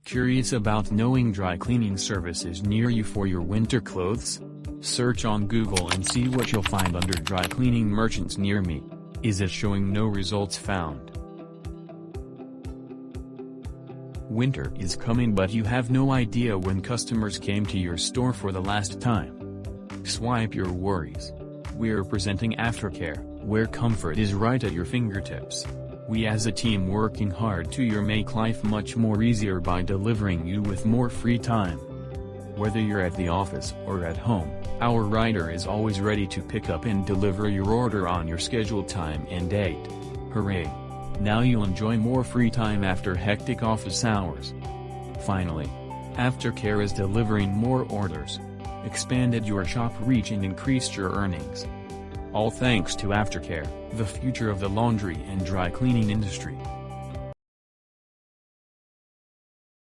Curious about knowing dry cleaning services near you for your winter clothes? Search on Google and see what you'll find under dry cleaning merchants near me. Is it showing no results found? Winter is coming, but you have no idea when customers came to your store for the last time. Swipe your worries. We're presenting Aftercare, where comfort is right at your fingertips. We as a team working hard to make life much more easier by delivering you with more free time. Whether you're at the office or at home, our rider is always ready to pick up and deliver your order on your scheduled time and date. Hooray! Now you'll enjoy more free time after hectic office hours. Finally, Aftercare is delivering more orders, expanded your shop reach and increased your earnings. All thanks to Aftercare, the future of the laundry and dry cleaning industry.